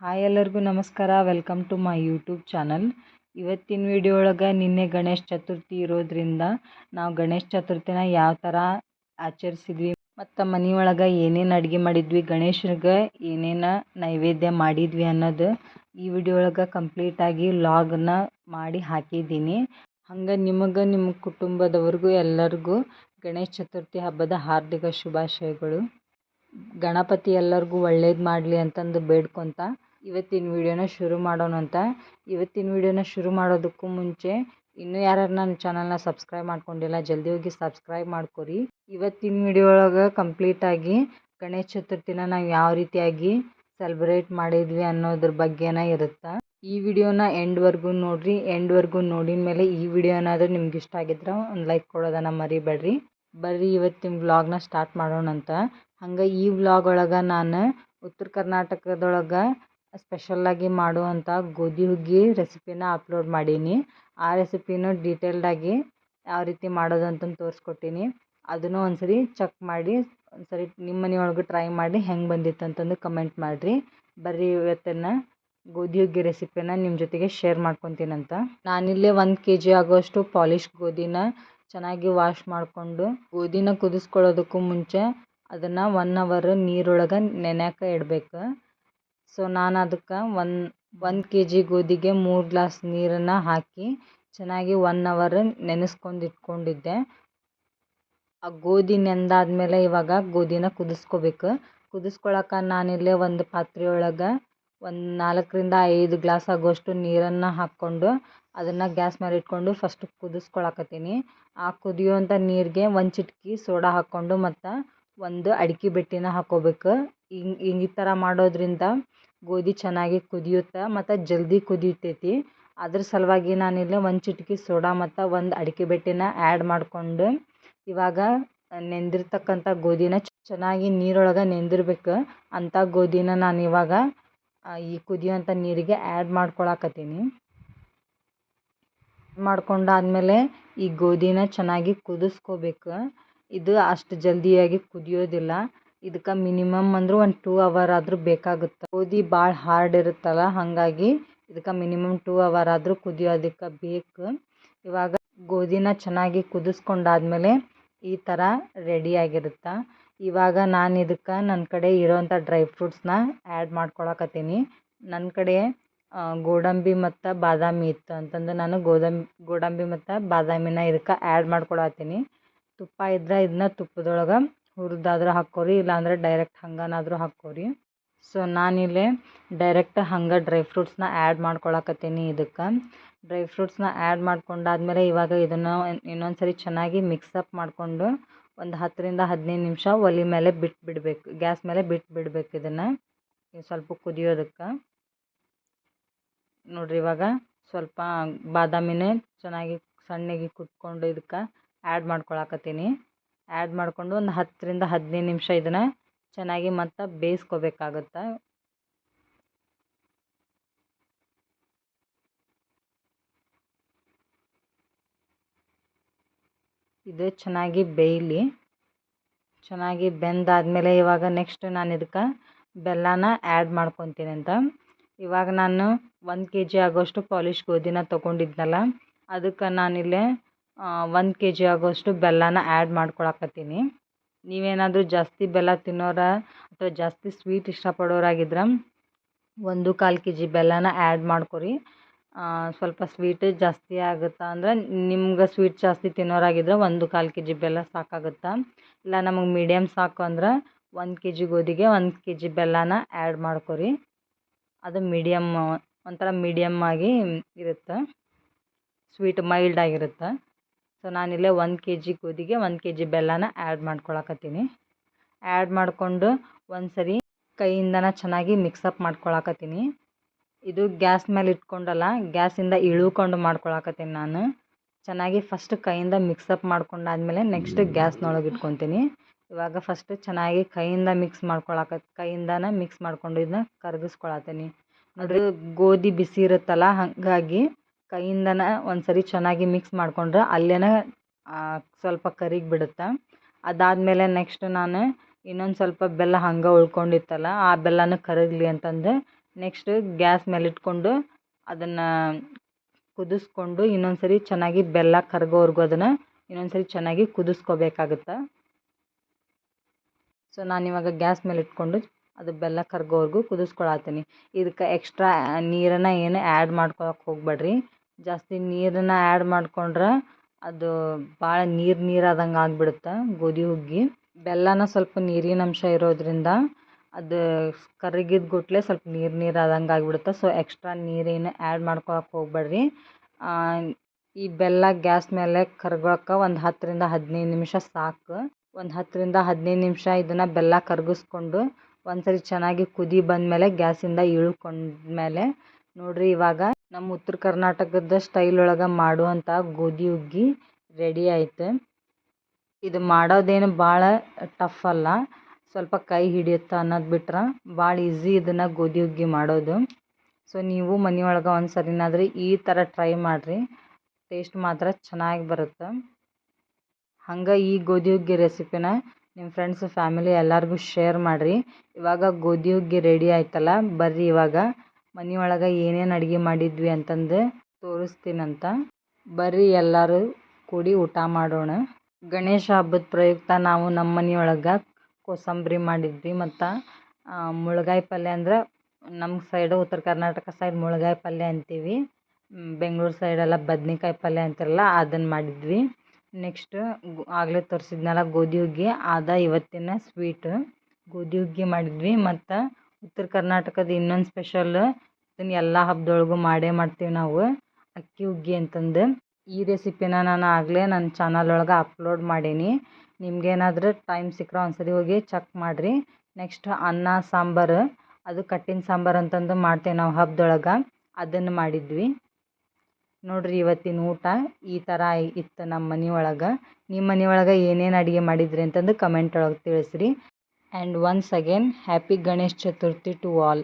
Hi ಎಲ್ಲರಿಗೂ ನಮಸ್ಕಾರ. Welcome to my YouTube channel. ಇವತ್ತಿನ ವಿಡಿಯೋ ಒಳಗೆ ನಿನ್ನೆ ಗಣೇಶ ಚತುರ್ಥಿ ಇರೋದ್ರಿಂದ ನಾವು ಗಣೇಶ ಚತುರ್ಥಿನ ಯಾವ ಥರ ಆಚರಿಸಿದ್ವಿ ಮತ್ತು ಮನೆಯೊಳಗೆ ಏನೇನು ಅಡುಗೆ ಮಾಡಿದ್ವಿ, ಗಣೇಶನಿಗೆ ಏನೇನು ನೈವೇದ್ಯ ಮಾಡಿದ್ವಿ ಅನ್ನೋದು ಈ ವಿಡಿಯೋ ಒಳಗೆ ಕಂಪ್ಲೀಟಾಗಿ ವ್ಲಾಗನ್ನ ಮಾಡಿ ಹಾಕಿದ್ದೀನಿ. ಹಂಗೆ ನಿಮಗೆ ನಿಮ್ಮ ಕುಟುಂಬದವ್ರಿಗೂ ಎಲ್ಲರಿಗೂ ಗಣೇಶ ಚತುರ್ಥಿ ಹಬ್ಬದ ಹಾರ್ದಿಕ ಶುಭಾಶಯಗಳು. ಗಣಪತಿ ಎಲ್ಲರಿಗೂ ಒಳ್ಳೇದು ಮಾಡಲಿ ಅಂತಂದು ಬೇಡ್ಕೊತ ಇವತ್ತಿನ ವಿಡಿಯೋನ ಶುರು ಮಾಡೋಣ ಅಂತ. ಇವತ್ತಿನ ವಿಡಿಯೋನ ಶುರು ಮಾಡೋದಕ್ಕೂ ಮುಂಚೆ ಇನ್ನೂ ಯಾರು ನನ್ನ ಚಾನಲ್ನ ಸಬ್ಸ್ಕ್ರೈಬ್ ಮಾಡ್ಕೊಂಡಿಲ್ಲ, ಜಲ್ದಿ ಹೋಗಿ ಸಬ್ಸ್ಕ್ರೈಬ್ ಮಾಡ್ಕೊರಿ. ಇವತ್ತಿನ ವಿಡಿಯೋ ಒಳಗೆ ಕಂಪ್ಲೀಟಾಗಿ ಗಣೇಶ ಚತುರ್ಥಿನ ನಾವು ಯಾವ ರೀತಿಯಾಗಿ ಸೆಲೆಬ್ರೇಟ್ ಮಾಡಿದ್ವಿ ಅನ್ನೋದ್ರ ಬಗ್ಗೆನೇ ಇರುತ್ತೆ. ಈ ವಿಡಿಯೋನ ಎಂಡ್ವರೆಗೂ ನೋಡಿರಿ. ಎಂಡ್ವರೆಗೂ ನೋಡಿದ ಮೇಲೆ ಈ ವಿಡಿಯೋ ಏನಾದರೂ ನಿಮ್ಗೆ ಇಷ್ಟ ಆಗಿದ್ರೆ ಒಂದು ಲೈಕ್ ಕೊಡೋದನ್ನು ಮರಿಬೇಡ್ರಿ. ಬರ್ರಿ ಇವತ್ತಿನ ವ್ಲಾಗ್ನ ಸ್ಟಾರ್ಟ್ ಮಾಡೋಣ ಅಂತ. ಹಂಗೆ ಈ ವ್ಲಾಗ್ ಒಳಗೆ ನಾನು ಉತ್ತರ ಕರ್ನಾಟಕದೊಳಗೆ ಸ್ಪೆಷಲ್ಲಾಗಿ ಮಾಡುವಂಥ ಗೋಧಿ ಹುಗ್ಗಿ ರೆಸಿಪಿನ ಅಪ್ಲೋಡ್ ಮಾಡೀನಿ. ಆ ರೆಸಿಪಿನೂ ಡೀಟೇಲ್ಡಾಗಿ ಯಾವ ರೀತಿ ಮಾಡೋದು ಅಂತಂದು ತೋರಿಸ್ಕೊಟ್ಟೀನಿ. ಅದನ್ನು ಒಂದ್ಸರಿ ಚೆಕ್ ಮಾಡಿ ಒಂದ್ಸರಿ ನಿಮ್ಮ ಮನೆಯೊಳಗೆ ಟ್ರೈ ಮಾಡಿ ಹೆಂಗೆ ಬಂದಿತ್ತು ಅಂತಂದು ಕಮೆಂಟ್ ಮಾಡಿರಿ. ಬರ್ರಿ ಇವತ್ತಿನ ಗೋಧಿ ಹುಗ್ಗಿ ರೆಸಿಪಿನ ನಿಮ್ಮ ಜೊತೆಗೆ ಶೇರ್ ಮಾಡ್ಕೊತೀನಂತ. ನಾನಿಲ್ಲೇ 1 kg ಆಗೋಷ್ಟು ಪಾಲಿಶ್ ಗೋಧಿನ ಚೆನ್ನಾಗಿ ವಾಶ್ ಮಾಡಿಕೊಂಡು ಗೋಧಿನ ಕುದಿಸ್ಕೊಳ್ಳೋದಕ್ಕೂ ಮುಂಚೆ ಅದನ್ನು 1 hour ನೀರೊಳಗೆ ನೆನೆಯೋಕೆ ಇಡಬೇಕು. ಸೊ ನಾನು ಅದಕ್ಕೆ 1 kg ಗೋಧಿಗೆ 3 ಗ್ಲಾಸ್ ನೀರನ್ನು ಹಾಕಿ ಚೆನ್ನಾಗಿ 1 hour ನೆನೆಸ್ಕೊಂಡು ಇಟ್ಕೊಂಡಿದ್ದೆ. ಆ ಗೋಧಿ ನೆಂದಾದ್ಮೇಲೆ ಇವಾಗ ಗೋಧಿನ ಕುದಿಸ್ಕೋಬೇಕು. ಕುದಿಸ್ಕೊಳಕ್ಕೆ ನಾನಿಲ್ಲೇ ಒಂದು ಪಾತ್ರೆ ಒಳಗೆ ಒಂದು 4ರಿಂದ 5 ಗ್ಲಾಸ್ ಆಗೋಷ್ಟು ನೀರನ್ನು ಹಾಕ್ಕೊಂಡು ಅದನ್ನು ಗ್ಯಾಸ್ ಮೇಲೆ ಇಟ್ಕೊಂಡು ಫಸ್ಟ್ ಕುದಿಸ್ಕೊಳಕತ್ತೀನಿ. ಆ ಕುದಿಯುವಂಥ ನೀರಿಗೆ 1 ಚಿಟಿಕೆ ಸೋಡಾ ಹಾಕ್ಕೊಂಡು ಮತ್ತು ಒಂದು ಅಡಿಕೆ ಬೆಟ್ಟಿನ ಹಾಕ್ಕೋಬೇಕು. ಈ ಥರ ಮಾಡೋದ್ರಿಂದ ಗೋಧಿ ಚೆನ್ನಾಗಿ ಕುದಿಯುತ್ತೆ ಮತ್ತು ಜಲ್ದಿ ಕುದಿಯುತ್ತೈತಿ. ಅದ್ರ ಸಲುವಾಗಿ ನಾನಿಲ್ಲಿ 1 ಚಿಟಿಕೆ ಸೋಡಾ ಮತ್ತು ಒಂದು ಅಡಿಕೆ ಬೆಟ್ಟಿನ ಆ್ಯಡ್ ಮಾಡಿಕೊಂಡು ಇವಾಗ ನೆಂದಿರ್ತಕ್ಕಂಥ ಗೋಧಿನ ಚೆನ್ನಾಗಿ ನೀರೊಳಗೆ ನೆಂದಿರ್ಬೇಕು ಅಂಥ ಗೋಧಿನ ನಾನು ಇವಾಗ ಈ ಕುದಿಯುವಂಥ ನೀರಿಗೆ ಆ್ಯಡ್ ಮಾಡ್ಕೊಳಕತ್ತೀನಿ. ಮಾಡ್ಕೊಂಡಾದ್ಮೇಲೆ ಈ ಗೋಧಿನ ಚೆನ್ನಾಗಿ ಕುದಿಸ್ಕೋಬೇಕು. ಇದು ಅಷ್ಟು ಜಲ್ದಿಯಾಗಿ ಕುದಿಯೋದಿಲ್ಲ. ಇದಕ್ಕೆ ಮಿನಿಮಮ್ ಅಂದ್ರೆ ಒಂದು 2 hour ಆದರೂ ಬೇಕಾಗುತ್ತೆ. ಗೋಧಿ ಭಾಳ ಹಾರ್ಡ್ ಇರುತ್ತಲ್ಲ, ಹಾಗಾಗಿ ಇದಕ್ಕೆ ಮಿನಿಮಮ್ 2 hour ಆದರೂ ಕುದಿಯೋದಕ್ಕೆ ಬೇಕು. ಇವಾಗ ಗೋಧಿನ ಚೆನ್ನಾಗಿ ಕುದಿಸ್ಕೊಂಡಾದ್ಮೇಲೆ ಈ ಥರ ರೆಡಿಯಾಗಿರುತ್ತೆ. ಇವಾಗ ನಾನು ಇದಕ್ಕೆ ನನ್ನ ಕಡೆ ಇರೋವಂಥ ಡ್ರೈ ಫ್ರೂಟ್ಸ್ನ ಆ್ಯಡ್ ಮಾಡ್ಕೊಳಕತ್ತೀನಿ. ನನ್ನ ಕಡೆ ಗೋಡಂಬಿ ಮತ್ತು ಬಾದಾಮಿ ಇತ್ತು ಅಂತಂದು ನಾನು ಗೋಡಂಬಿ ಮತ್ತು ಬಾದಾಮಿನ ಇದಕ್ಕೆ ಆ್ಯಡ್ ಮಾಡ್ಕೊಳತ್ತೀನಿ. ತುಪ್ಪ ಇದ್ದರೆ ಇದನ್ನ ತುಪ್ಪದೊಳಗೆ ಹುರಿದಾದ್ರೂ ಹಾಕ್ಕೋರಿ, ಇಲ್ಲಾಂದರೆ ಡೈರೆಕ್ಟ್ ಹಂಗನಾದರೂ ಹಾಕ್ಕೋರಿ. ಸೊ ನಾನಿಲ್ಲಿ ಡೈರೆಕ್ಟ್ ಹಂಗೆ ಡ್ರೈ ಫ್ರೂಟ್ಸ್ನ ಆ್ಯಡ್ ಮಾಡ್ಕೊಳಕತ್ತೀನಿ. ಇದಕ್ಕೆ ಡ್ರೈ ಫ್ರೂಟ್ಸ್ನ ಆ್ಯಡ್ ಮಾಡ್ಕೊಂಡಾದ್ಮೇಲೆ ಇವಾಗ ಇದನ್ನು ಇನ್ನೊಂದು ಸರಿ ಚೆನ್ನಾಗಿ ಮಿಕ್ಸಪ್ ಮಾಡಿಕೊಂಡು ಒಂದು 10ರಿಂದ 15 ನಿಮಿಷ ಒಲೆ ಮೇಲೆ ಬಿಟ್ಬಿಡ್ಬೇಕು, ಗ್ಯಾಸ್ ಮೇಲೆ ಬಿಟ್ಬಿಡ್ಬೇಕು. ಇದನ್ನು ಸ್ವಲ್ಪ ಕುದಿಯೋದಕ್ಕೆ ನೋಡಿರಿ. ಇವಾಗ ಸ್ವಲ್ಪ ಬಾದಾಮಿನೇ ಚೆನ್ನಾಗಿ ಸಣ್ಣಗೆ ಕುಟ್ಕೊಂಡು ಇದಕ್ಕೆ ಆ್ಯಡ್ ಮಾಡ್ಕೊಳಕತ್ತೀನಿ. ಆ್ಯಡ್ ಮಾಡಿಕೊಂಡು ಒಂದು 10ರಿಂದ 15 ನಿಮಿಷ ಇದನ್ನು ಚೆನ್ನಾಗಿ ಮತ್ತು ಬೇಯಿಸ್ಕೋಬೇಕಾಗುತ್ತೆ. ಇದು ಚೆನ್ನಾಗಿ ಬೇಯಲಿ. ಚೆನ್ನಾಗಿ ಬೆಂದಾದ್ಮೇಲೆ ಇವಾಗ ನೆಕ್ಸ್ಟ್ ನಾನು ಇದಕ್ಕೆ ಬೆಲ್ಲನ ಆ್ಯಡ್ ಮಾಡ್ಕೊತೀನಿ ಅಂತ. ಇವಾಗ ನಾನು 1 kg ಆಗೋಷ್ಟು ಪಾಲಿಶ್ ಗೋಧಿನ ತೊಗೊಂಡಿದ್ನಲ್ಲ, ಅದಕ್ಕೆ ನಾನಿಲ್ಲೇ 1 kg ಆಗೋಷ್ಟು ಬೆಲ್ಲನ ಆ್ಯಡ್ ಮಾಡ್ಕೊಳಕತ್ತೀನಿ. ನೀವೇನಾದರೂ ಜಾಸ್ತಿ ಬೆಲ್ಲ ತಿನ್ನೋರ ಅಥವಾ ಜಾಸ್ತಿ ಸ್ವೀಟ್ ಇಷ್ಟಪಡೋರಾಗಿದ್ರೆ 1/4 kg ಬೆಲ್ಲನ ಆ್ಯಡ್ ಮಾಡ್ಕೊರಿ. ಸ್ವಲ್ಪ ಸ್ವೀಟ್ ಜಾಸ್ತಿ ಆಗುತ್ತೆ ಅಂದರೆ ನಿಮ್ಗೆ ಸ್ವೀಟ್ ಜಾಸ್ತಿ ತಿನ್ನೋರಾಗಿದ್ರೆ 1/4 kg ಬೆಲ್ಲ ಸಾಕಾಗುತ್ತೆ. ಇಲ್ಲ ನಮಗೆ ಮೀಡಿಯಮ್ ಸಾಕು ಅಂದ್ರೆ 1 kg ಗೋಧಿಗೆ 1 kg ಬೆಲ್ಲನ ಆ್ಯಡ್ ಮಾಡ್ಕೊರಿ. ಅದು ಒಂಥರ ಮೀಡಿಯಮ್ ಆಗಿ ಇರುತ್ತೆ, ಸ್ವೀಟ್ ಮೈಲ್ಡ್ ಆಗಿರುತ್ತೆ. ಸೊ ನಾನಿಲ್ಲೇ 1 kg ಗೋಧಿಗೆ 1 kg ಬೆಲ್ಲನ ಆ್ಯಡ್ ಮಾಡ್ಕೊಳಕತ್ತೀನಿ. ಆ್ಯಡ್ ಮಾಡಿಕೊಂಡು ಒಂದು ಸರಿ ಕೈಯಿಂದನ ಚೆನ್ನಾಗಿ ಮಿಕ್ಸಪ್ ಮಾಡ್ಕೊಳಕತ್ತೀನಿ. ಇದು ಗ್ಯಾಸ್ ಮೇಲೆ ಇಟ್ಕೊಂಡಲ್ಲ, ಗ್ಯಾಸಿಂದ ಇಳ್ಕೊಂಡು ಮಾಡ್ಕೊಳಕತ್ತೀನಿ ನಾನು. ಚೆನ್ನಾಗಿ ಫಸ್ಟ್ ಕೈಯಿಂದ ಮಿಕ್ಸಪ್ ಮಾಡ್ಕೊಂಡಾದ್ಮೇಲೆ ನೆಕ್ಸ್ಟ್ ಗ್ಯಾಸ್ನೊಳಗೆ ಇಟ್ಕೊತೀನಿ. ಇವಾಗ ಫಸ್ಟ್ ಚೆನ್ನಾಗಿ ಕೈಯಿಂದನೇ ಮಿಕ್ಸ್ ಮಾಡ್ಕೊಂಡು ಇದನ್ನ ಕರಗಿಸ್ಕೊಳತ್ತೀನಿ. ನೋಡಿರಿ, ಗೋಧಿ ಬಿಸಿ ಇರುತ್ತಲ್ಲ, ಹಾಗಾಗಿ ಕೈಯಿಂದನೇ ಒಂದು ಸರಿ ಚೆನ್ನಾಗಿ ಮಿಕ್ಸ್ ಮಾಡ್ಕೊಂಡ್ರೆ ಅಲ್ಲೇ ಸ್ವಲ್ಪ ಕರಿಗಿಬಿಡುತ್ತೆ. ಅದಾದಮೇಲೆ ನೆಕ್ಸ್ಟ್ ನಾನು ಇನ್ನೊಂದು ಸ್ವಲ್ಪ ಬೆಲ್ಲ ಹಂಗೆ ಉಳ್ಕೊಂಡಿತ್ತಲ್ಲ, ಆ ಬೆಲ್ಲನೂ ಕರಗಲಿ ಅಂತಂದು ನೆಕ್ಸ್ಟ್ ಗ್ಯಾಸ್ ಮೇಲಿಟ್ಕೊಂಡು ಅದನ್ನು ಕುದಿಸ್ಕೊಂಡು ಇನ್ನೊಂದು ಸರಿ ಚೆನ್ನಾಗಿ ಬೆಲ್ಲ ಕರಗೋವರೆಗೂ ಅದನ್ನು ಇನ್ನೊಂದು ಸರಿ ಚೆನ್ನಾಗಿ ಕುದಿಸ್ಕೋಬೇಕಾಗುತ್ತೆ. ಸೊ ನಾನಿವಾಗ ಗ್ಯಾಸ್ ಮೇಲೆ ಇಟ್ಕೊಂಡು ಅದು ಬೆಲ್ಲ ಕರಗೋವರೆಗೂ ಕುದಿಸ್ಕೊಳತ್ತೀನಿ. ಇದಕ್ಕೆ ಎಕ್ಸ್ಟ್ರಾ ನೀರನ್ನು ಏನು ಆ್ಯಡ್ ಮಾಡ್ಕೊಳಕ್ಕೆ ಹೋಗ್ಬೇಡ್ರಿ. ಜಾಸ್ತಿ ನೀರನ್ನು ಆ್ಯಡ್ ಮಾಡ್ಕೊಂಡ್ರೆ ಅದು ಭಾಳ ನೀರು ಆದಂಗೆ ಆಗಿಬಿಡುತ್ತೆ ಗೋಧಿ ಹುಗ್ಗಿ. ಬೆಲ್ಲನ ಸ್ವಲ್ಪ ನೀರಿನ ಅಂಶ ಇರೋದ್ರಿಂದ ಅದು ಕರಗಿದ ಗುಟ್ಲೆ ಸ್ವಲ್ಪ ನೀರು ಆದಂಗೆ ಆಗಿಬಿಡುತ್ತೆ. ಸೊ ಎಕ್ಸ್ಟ್ರಾ ನೀರೇನು ಆ್ಯಡ್ ಮಾಡ್ಕೊಳಕ್ಕೆ ಹೋಗ್ಬೇಡ್ರಿ. ಈ ಬೆಲ್ಲ ಗ್ಯಾಸ್ ಮೇಲೆ ಕರ್ಗೋಕೆ ಒಂದು 10ರಿಂದ 15 ನಿಮಿಷ ಸಾಕು. ಒಂದು 10ರಿಂದ 15 ನಿಮಿಷ ಇದನ್ನು ಬೆಲ್ಲ ಕರಗಿಸ್ಕೊಂಡು ಒಂದು ಸರಿ ಚೆನ್ನಾಗಿ ಕುದಿ ಬಂದಮೇಲೆ ಗ್ಯಾಸಿಂದ ಇಳ್ಕೊಂಡ್ಮೇಲೆ ನೋಡಿರಿ, ಇವಾಗ ನಮ್ಮ ಉತ್ತರ ಕರ್ನಾಟಕದ ಸ್ಟೈಲ್ ಒಳಗೆ ಮಾಡುವಂಥ ಗೋಧಿ ಹುಗ್ಗಿ ರೆಡಿ ಆಯ್ತು. ಇದು ಮಾಡೋದೇನು ಭಾಳ ಟಫ್ ಅಲ್ಲ, ಸ್ವಲ್ಪ ಕೈ ಹಿಡಿಯುತ್ತೆ ಅನ್ನೋದು ಬಿಟ್ರೆ ಭಾಳ ಈಸಿ ಇದನ್ನು ಗೋಧಿ ಹುಗ್ಗಿ ಮಾಡೋದು. ಸೊ ನೀವು ಮನೆಯೊಳಗೆ ಒಂದು ಸರಿನಾದರೂ ಈ ಥರ ಟ್ರೈ ಮಾಡಿರಿ, ಟೇಸ್ಟ್ ಮಾತ್ರ ಚೆನ್ನಾಗಿ ಬರುತ್ತೆ. ಹಂಗೆ ಈ ಗೋಧಿ ಹುಗ್ಗಿ ರೆಸಿಪಿನ ನಿಮ್ಮ ಫ್ರೆಂಡ್ಸ್ ಫ್ಯಾಮಿಲಿ ಎಲ್ಲರಿಗೂ ಶೇರ್ ಮಾಡಿರಿ. ಇವಾಗ ಗೋಧಿ ಹುಗ್ಗಿ ರೆಡಿ ಆಯ್ತಲ್ಲ, ಬರ್ರಿ ಇವಾಗ ಮನೆಯೊಳಗೆ ಏನೇನು ಅಡುಗೆ ಮಾಡಿದ್ವಿ ಅಂತಂದು ತೋರಿಸ್ತೀನಂತ. ಬರ್ರಿ ಎಲ್ಲರೂ ಕೂಡಿ ಊಟ ಮಾಡೋಣ. ಗಣೇಶ ಹಬ್ಬದ ಪ್ರಯುಕ್ತ ನಾವು ನಮ್ಮ ಮನೆಯೊಳಗೆ ಕೋಸಂಬರಿ ಮಾಡಿದ್ವಿ ಮತ್ತು ಮುಳ್ಗಾಯಿ ಪಲ್ಯ. ಅಂದ್ರೆ ನಮ್ಮ ಸೈಡು ಉತ್ತರ ಕರ್ನಾಟಕ ಸೈಡ್ ಮುಳ್ಗಾಯಿ ಪಲ್ಯ ಅಂತೀವಿ, ಬೆಂಗಳೂರು ಸೈಡೆಲ್ಲ ಬದ್ನೆಕಾಯಿ ಪಲ್ಯ ಅಂತಿರಲ್ಲ ಅದನ್ನು ಮಾಡಿದ್ವಿ. ನೆಕ್ಸ್ಟ್ ಆಗಲೇ ತೋರಿಸಿದ್ನಲ್ಲ ಗೋಧಿ ಹುಗ್ಗಿ, ಅದ ಇವತ್ತಿನ ಸ್ವೀಟ್ ಗೋಧಿ ಹುಗ್ಗಿ ಮಾಡಿದ್ವಿ. ಮತ್ತು ಉತ್ತರ ಕರ್ನಾಟಕದ ಇನ್ನೊಂದು ಸ್ಪೆಷಲ್, ಇದನ್ನು ಎಲ್ಲ ಹಬ್ಬದೊಳಗೂ ಮಾಡ್ತೀವಿ ನಾವು, ಅಕ್ಕಿ ಹುಗ್ಗಿ ಅಂತಂದು. ಈ ರೆಸಿಪಿನ ನಾನು ಆಗಲೇ ನನ್ನ ಚಾನಲ್ ಒಳಗೆ ಅಪ್ಲೋಡ್ ಮಾಡೀನಿ. ನಿಮ್ಗೇನಾದರೂ ಟೈಮ್ ಸಿಕ್ಕರೆ ಒಂದ್ಸರಿ ಹೋಗಿ ಚೆಕ್ ಮಾಡಿರಿ. ನೆಕ್ಸ್ಟ್ ಅನ್ನ ಸಾಂಬಾರು, ಅದು ಕಟ್ಟಿನ ಸಾಂಬಾರು ಅಂತಂದು ಮಾಡ್ತೇವೆ ನಾವು ಹಬ್ಬದೊಳಗೆ, ಅದನ್ನು ಮಾಡಿದ್ವಿ. ನೋಡಿರಿ ಇವತ್ತಿನ ಊಟ ಈ ಥರ ಇತ್ತು ನಮ್ಮ ಮನೆಯೊಳಗೆ. ನಿಮ್ಮ ಮನೆಯೊಳಗೆ ಏನೇನು ಅಡುಗೆ ಮಾಡಿದ್ರಿ ಅಂತಂದು ಕಮೆಂಟ್ ಒಳಗೆ ತಿಳಿಸ್ರಿ. And once again happy Ganesha Chaturthi to all.